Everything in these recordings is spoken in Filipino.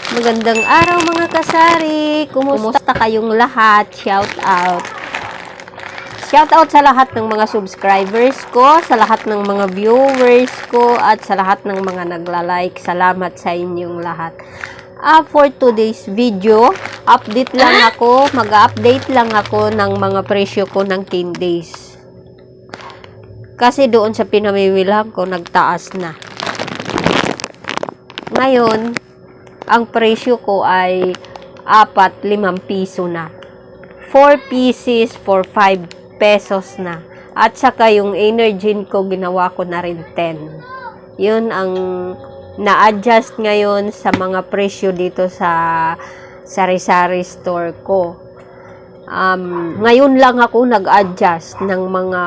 Magandang araw mga kasari! Kumusta kayong lahat? Shout out! Shout out sa lahat ng mga subscribers ko, sa lahat ng mga viewers ko, at sa lahat ng mga nagla-like. Salamat sa inyong lahat. For today's video, update lang ako, mag-update lang ako ng mga presyo ko ng candies. Kasi doon sa pinamimilhan ko, nagtaas na. Ngayon, ang presyo ko ay 4-5 piso na. 4 pieces for 5 pesos na. At saka yung Energin ko, ginawa ko na rin 10. Yun ang na-adjust ngayon sa mga presyo dito sa sari-sari store ko. Ngayon lang ako nag-adjust ng mga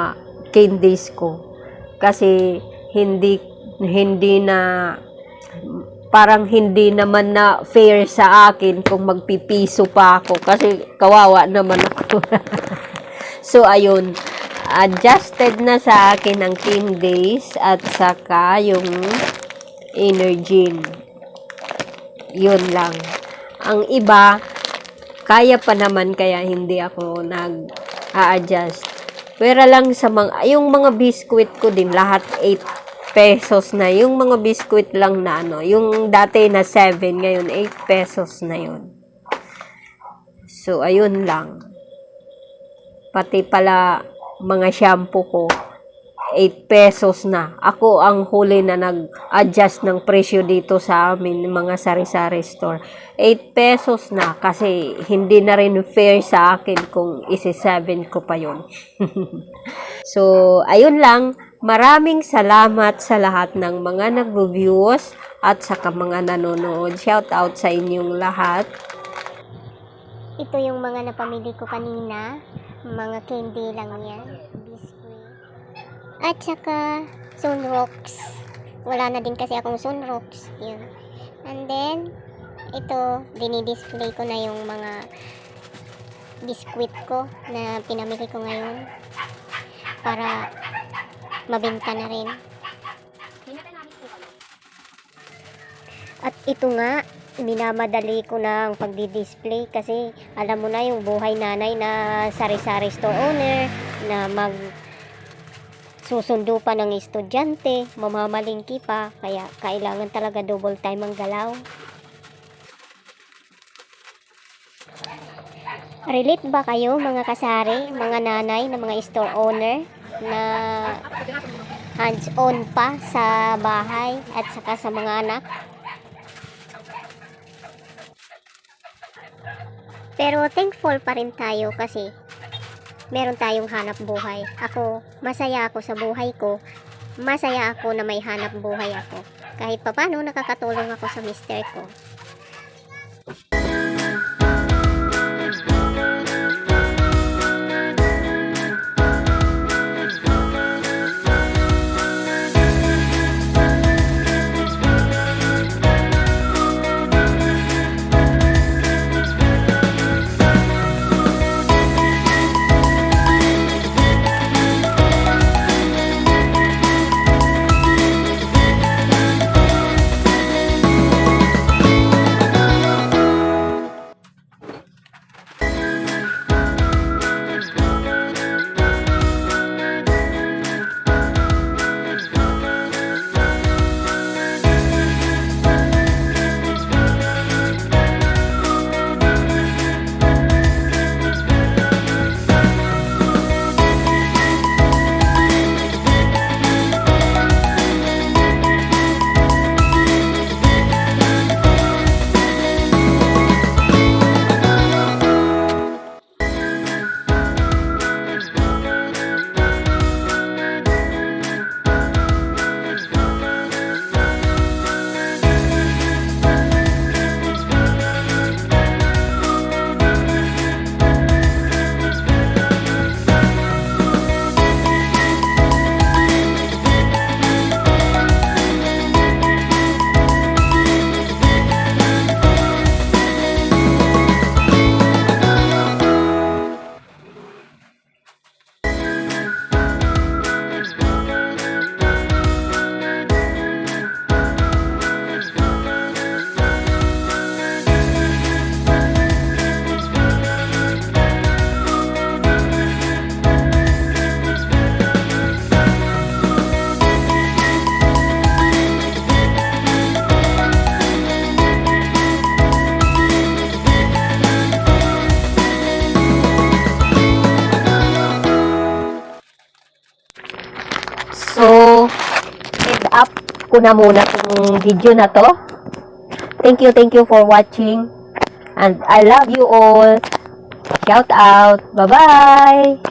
candies ko. Kasi hindi na parang hindi naman na fair sa akin kung magpipiso pa ako kasi kawawa naman ako. So ayun, adjusted na sa akin ang candies at saka yung Energin. Yun lang. Ang iba, kaya pa naman kaya hindi ako nag-a-adjust. Pero lang sa yung mga biscuit ko din, lahat 8 pesos na. Yung mga biscuit lang na yung dati na 7, ngayon 8 pesos na yun. So, ayun lang. Pati pala mga shampoo ko, 8 pesos na. Ako ang huli na nag-adjust ng presyo dito sa amin, mga sari-sari store. 8 pesos na kasi hindi na rin fair sa akin kung isi-7 ko pa yun. So, ayun lang. Maraming salamat sa lahat ng mga nag-views at saka mga nanonood. Shout out sa inyong lahat. Ito yung mga napamili ko kanina. Mga candy lang yan. Biscuit. At saka Sunrocks. Wala na din kasi akong Sunrocks. Yun. And then, ito, dinidisplay ko na yung mga biscuit ko na pinamili ko ngayon. Para mabenta na rin. At ito nga, minamadali ko na ang pagdi-display kasi alam mo na yung buhay nanay na sari-sari store owner na susundo pa ng estudyante, mamamalingki pa, kaya kailangan talaga double time ang galaw. Relate ba kayo mga kasari, mga nanay na mga store owner na hands-on pa sa bahay at saka sa mga anak? Pero thankful pa rin tayo kasi meron tayong hanap buhay. Masaya ako sa buhay ko. Masaya ako na may hanap buhay ako. Kahit papano nakakatulong ako sa mister ko. ko na muna itong video na to. Thank you for watching. And I love you all. Shout out. Bye-bye.